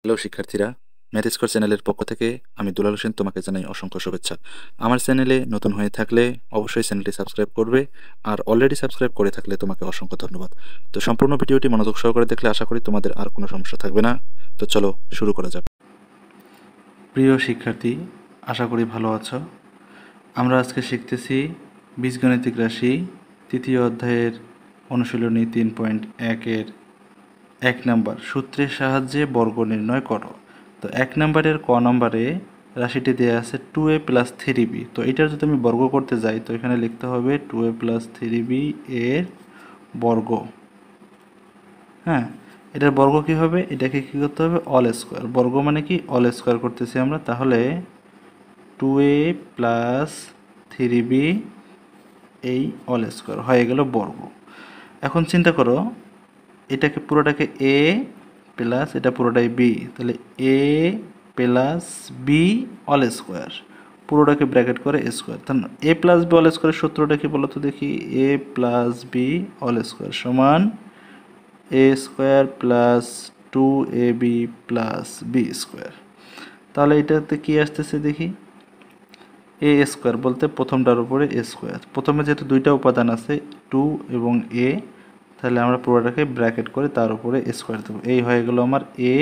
Hello শিক্ষার্থীরা, math square চ্যানেলের পক্ষ থেকে আমি দুলাল হোসেন তোমাকে জানাই অসংখ্য শুভেচ্ছা। আমার চ্যানেলে নতুন হয়ে থাকলে অবশ্যই চ্যানেলটি সাবস্ক্রাইব করবে, আর অলরেডি সাবস্ক্রাইব করে থাকলে তোমাকে অসংখ্য ধন্যবাদ। তো সম্পূর্ণ ভিডিওটি মনোযোগ সহকারে দেখলে আশা করি তোমাদের আর কোনো সমস্যা থাকবে না। তো চলো শুরু করা যাক। প্রিয় শিক্ষার্থী, আশা করি ভালো আছো। আমরা আজকে শিখতেছি বীজগণিতিক রাশি তৃতীয় অধ্যায়ের অনুশীলনী 3.1-এর 1 নাম্বার সূত্রের সাহায্যে বর্গ নির্ণয় করো। তো 1 নাম্বারের ক নাম্বারে রাশিটি দেওয়া আছে 2a + 3b। তো এটার যদি আমি বর্গ করতে যাই তো এখানে লিখতে হবে 2a + 3b এর বর্গ। হ্যাঁ, এটার বর্গ কি হবে? এটাকে কি করতে হবে? All square. বর্গ মানে কি? অল স্কোয়ার করতেছি আমরা, তাহলে 2a + 3b এই অল স্কোয়ার হয়ে গেল বর্গ। এখন চিন্তা করো, এটাকে পুরোটাকে a প্লাস এটা পুরোটাই b, তাহলে a plus b all square, পুরোটাকে ব্র্যাকেট করে স্কোয়ার। তাহলে a প্লাস b অল স্কোয়ারের সূত্রটা কি বলো তো দেখি? a plus b all square সমান a square plus 2ab plus b square. তাহলে এটাতে কি আসতেছে দেখি? এ স্কোয়ার বলতে প্রথমটার উপরে এ স্কোয়ার। প্রথমে যেহেতু দুইটা উপাদান আছে 2 এবং a, তাহলে আমরা পুরোটাকে ব্র্যাকেট করে তার উপরে স্কোয়ার দেবো। এই হয়ে গেল আমার এ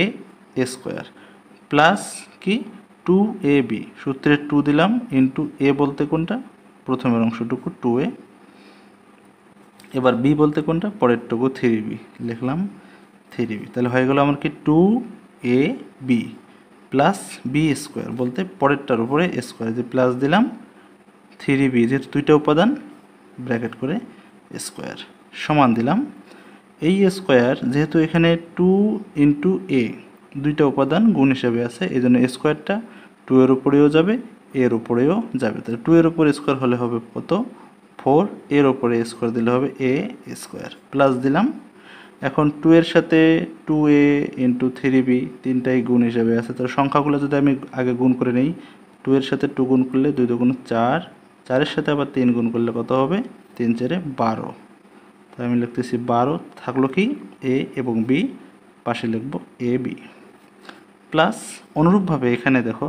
স্কোয়ার প্লাস কি 2ab, সূত্রে 2 দিলাম ইন্টু এ বলতে কোনটা? প্রথমের অংশটুকু 2a, এবার বি বলতে কোনটা? পরেরটুকু 3b, লিখলাম 3b। তাহলে হয়ে গেল আমার কি 2ab প্লাস বি স্কোয়ার বলতে পরেরটার উপরে স্কোয়ার, যে প্লাস দিলাম 3b, যেহেতু দুইটা উপাদান ব্র্যাকেট করে স্কোয়ার, সমান দিলাম এই স্কোয়ার, যেহেতু এখানে 2 ইন্টু এ দুইটা উপাদান গুণ হিসেবে আছে, এই জন্য স্কোয়ারটা 2 এর উপরেও যাবে এর উপরেও যাবে। তাহলে 2 এর উপরে স্কোয়ার হলে হবে কত? 4, এর উপরে স্কোয়ার দিলে হবে এ স্কোয়ার, প্লাস দিলাম। এখন 2 এর সাথে 2a ইন্টু 3b তিনটাই গুণ হিসেবে আছে, তো সংখ্যাগুলো যদি আমি আগে গুণ করে নিই, 2 এর সাথে 2 গুণ করলে 2 2 গুণ 4, 4-এর সাথে আবার 3 গুণ করলে কত হবে? 3 4-এ 12। তাই আমি লিখতেছি 12, থাকলো কি এ এবং বি, পাশে লিখব এ বি প্লাস। অনুরূপভাবে এখানে দেখো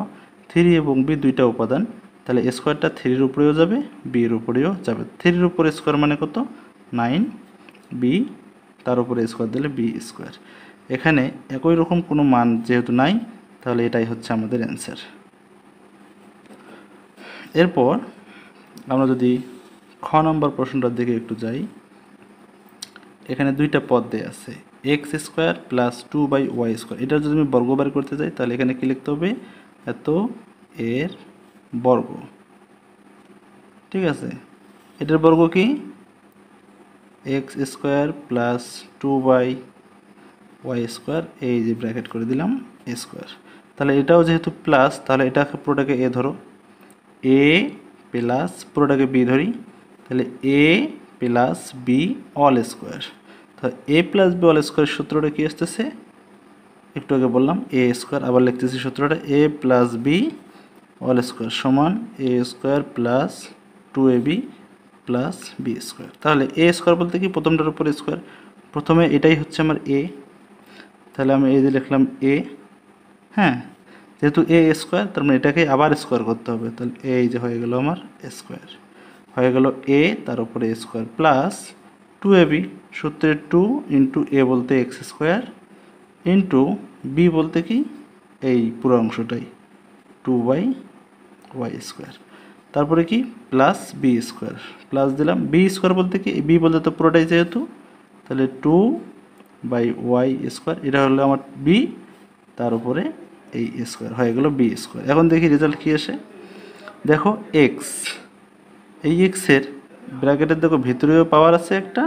3 এবং বি দুইটা উপাদান, তাহলে স্কোয়ারটা 3-এর উপরেও যাবে বির উপরেও যাবে। 3-এর উপরে স্কোয়ার মানে কত? 9, বি তার উপরে স্কোয়ার দিলে বি স্কোয়ার। এখানে একই রকম কোনো মান যেহেতু নাই, তাহলে এটাই হচ্ছে আমাদের অ্যান্সার। এরপর আমরা যদি খ নম্বর প্রশ্নটার দিকে একটু যাই, এখানে দুইটা পদ দেয়া আছে x square plus 2/y square. এটা যদি আমি বর্গ বের করতে যাই তাহলে এখানে কি লিখতে হবে? এত এর বর্গ। ঠিক আছে, এটার বর্গ কি? X square plus 2/y square, এই যে ব্র্যাকেট করে দিলাম এ স্কোয়ার। তাহলে এটাও যেহেতু প্লাস, তাহলে এটাকে পুরোটাকে এ ধরো, এ প্লাস পুরোটাকে বি ধরি, তাহলে এ প্লাস বি অল স্কোয়ার। তাহলে এ প্লাস বি অল স্কোয়ার সূত্রটা কি আসতেছে? একটু আগে বললাম এ স্কোয়ার, আবার লিখতেছি সূত্রটা A plus B all square সমান A square plus 2ab plus B square. তাহলে এ স্কোয়ার বলতে কি? প্রথমটার উপর স্কোয়ার, প্রথমে এটাই হচ্ছে আমার এ, তাহলে আমি এই যে লিখলাম এ। হ্যাঁ, যেহেতু এ স্কোয়ার তার মানে এটাকে আবার স্কোয়ার করতে হবে, তাহলে এই যে হয়ে গেল আমার স্কোয়ার, হয়ে গেল এ তার উপরে স্কোয়ার প্লাস 2ab, সূত্রের 2 ইন্টু এ বলতে এক্স স্কোয়ার ইন্টু বি বলতে কি? এই পুরো অংশটাই 2/y স্কোয়ার, তারপরে কি প্লাস বি স্কোয়ার, প্লাস দিলাম বি স্কোয়ার বলতে কি? বি বলতে তো পুরোটাই যেহেতু, তাহলে 2/y স্কোয়ার, এটা হলো আমার বি, তার উপরে এই স্কোয়ার, হয়ে গেল বি স্কোয়ার। এখন দেখি রেজাল্ট কী আসে। দেখো এক্স, এই এক্সের ব্র্যাকেটের দেখো ভেতরেও পাওয়ার আছে একটা,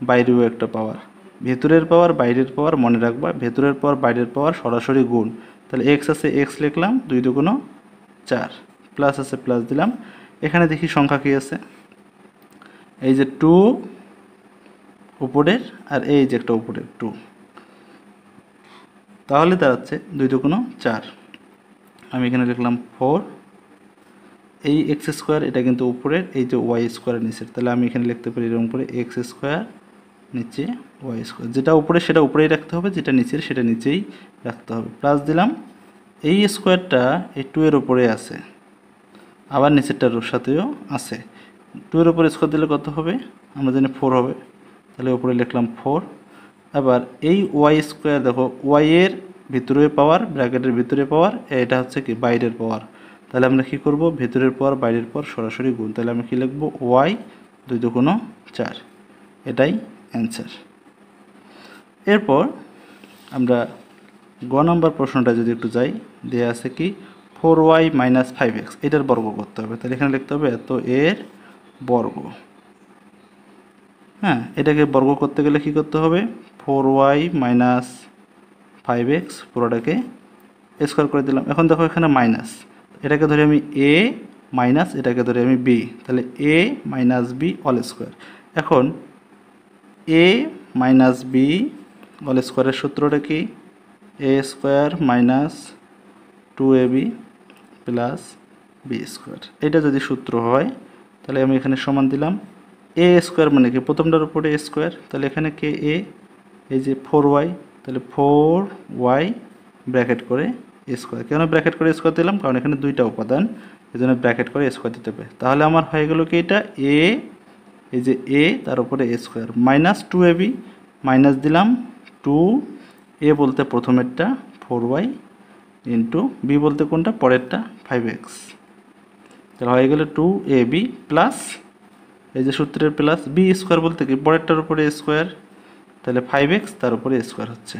বাইরেও একটা পাওয়ার। ভেতরের পাওয়ার বাইরের পাওয়ার মনে রাখবা, ভেতরের পাওয়ার বাইরের পাওয়ার সরাসরি গুণ। তাহলে এক্স আছে এক্স লিখলাম, 2 2 4, প্লাস আছে প্লাস দিলাম। এখানে দেখি সংখ্যা কী আছে, এই যে 2 উপরের আর এই যে একটা উপরের 2, তাহলে দাঁড়াচ্ছে 2 2 4। আমি এখানে লিখলাম 4, এই এক্স স্কোয়ার এটা কিন্তু উপরের, এই যে ওয়াই স্কোয়ার নিচের, তাহলে আমি এখানে লিখতে পারি এরকম করে এক্স স্কোয়ার নিচে ওয়াই স্কোয়ার, যেটা উপরে সেটা উপরেই রাখতে হবে, যেটা নিচের সেটা নিচেই রাখতে হবে। প্লাস দিলাম এই স্কোয়ারটা এই 2 এর উপরে আছে, আবার নিচেরটার সাথেও আছে। 2 এর উপরে স্কোয়ার দিলে কত হবে? আমরা জানি 4 হবে, তাহলে উপরে লিখলাম 4। আবার এই ওয়াই স্কোয়ার দেখো, ওয়াই এর ভিতরে পাওয়ার, ব্র্যাকেটের ভিতরে পাওয়ার, এটা হচ্ছে কি বাইরের পাওয়ার। তাহলে আমরা কী করব? ভেতরের পাওয়ার বাইরের পাওয়ার সরাসরি গুণ। তাহলে আমরা কী লিখব? ওয়াই 2 দুগুণ 4, এটাই অ্যান্সার। এরপর আমরা গ নম্বর প্রশ্নটা যদি একটু যাই, দেওয়া আছে কি 4y মাইনাস 5x, এটার বর্গ করতে হবে। তাহলে এখানে লিখতে হবে এত এর বর্গ। হ্যাঁ, এটাকে বর্গ করতে গেলে কি করতে হবে? 4y মাইনাস 5x পুরোটাকে স্কোয়ার করে দিলাম। এখন দেখো এখানে মাইনাস, এটাকে ধরে আমি a মাইনাস এটাকে ধরে আমি b, তাহলে a minus b all square. এখন a মাইনাস b অল স্কোয়ারের সূত্রটা কি? a square minus 2ab plus b square. এটা যদি সূত্র হয় তাহলে আমি এখানে সমান দিলাম a স্কোয়ার মানে কি প্রথমটার উপরে a স্কোয়ার, তাহলে এখানে কে a, এই যে 4y, তাহলে 4y ব্র্যাকেট করে a স্কোয়ার। কেন ব্র্যাকেট করে স্কোয়ার দিলাম? কারণ এখানে দুইটা উপাদান, এই জন্য ব্র্যাকেট করে স্কোয়ার দিতে হবে। তাহলে আমার হয়ে গেল কি এটা a, এই যে a তার উপরে a square minus 2ab, minus দিলাম 2a বলতে প্রথমেরটা 4y ইন্টু b বলতে কোনটা পরেরটা 5x, তাহলে হয়ে গেল 2ab প্লাস এই যে সূত্রের প্লাস b স্কোয়ার বলতে কি পরেরটার উপরে a স্কোয়ার, তাহলে 5x তার উপরে a স্কোয়ার হচ্ছে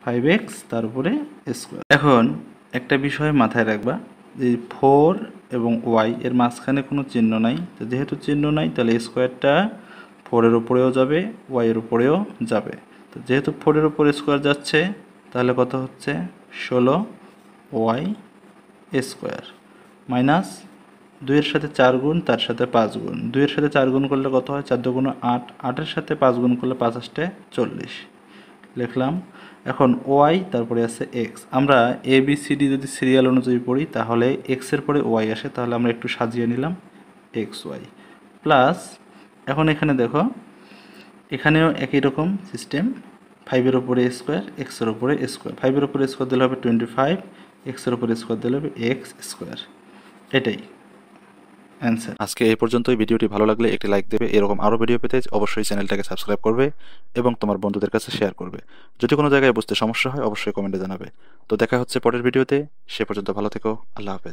5x তার উপরে a স্কোয়ার। এখন একটা বিষয় মাথায় রাখবা যে 4 এবং y এর মাঝখানে কোনো চিহ্ন নাই, তো যেহেতু চিহ্ন নাই তাহলে স্কোয়ারটা 4 এর উপরেও যাবে y এর উপরেও যাবে। তো যেহেতু 4 এর উপরে স্কোয়ার যাচ্ছে তাহলে কত হচ্ছে 16y স্কোয়ার মাইনাস 2 এর সাথে 4 গুণ, তার সাথে 5 গুণ, 2 এর সাথে 4 গুণ করলে কত হয়? 4 দুগুণ 8, 8 এর সাথে 5 গুণ করলে 5 8 40 লিখলাম। এখন ওয়াই তারপরে আছে এক্স। আমরা এ বি সি ডি যদি সিরিয়াল অনুযায়ী পড়ি তাহলে এক্সের পরে ওয়াই আসে, তাহলে আমরা একটু সাজিয়ে নিলাম এক্স ওয়াই প্লাস। এখন এখানে দেখো এখানেও একই রকম সিস্টেম, 5-এর উপরে স্কোয়ার, এক্সের উপরে স্কোয়ার। 5-এর উপরে স্কোয়ার দিলে হবে 25, এক্সের উপরে স্কোয়ার দিলে হবে এক্স স্কোয়ার। এটাই অ্যান্সার। আজকে এই পর্যন্তই। ভিডিওটি ভালো লাগলে একটি লাইক দেবে। এরকম আরও ভিডিও পেতে অবশ্যই চ্যানেলটাকে সাবস্ক্রাইব করবে এবং তোমার বন্ধুদের কাছে শেয়ার করবে। যদি কোনো জায়গায় বুঝতে সমস্যা হয় অবশ্যই কমেন্টে জানাবে। তো দেখা হচ্ছে পরের ভিডিওতে, সে পর্যন্ত ভালো থেকো। আল্লাহ হাফেজ।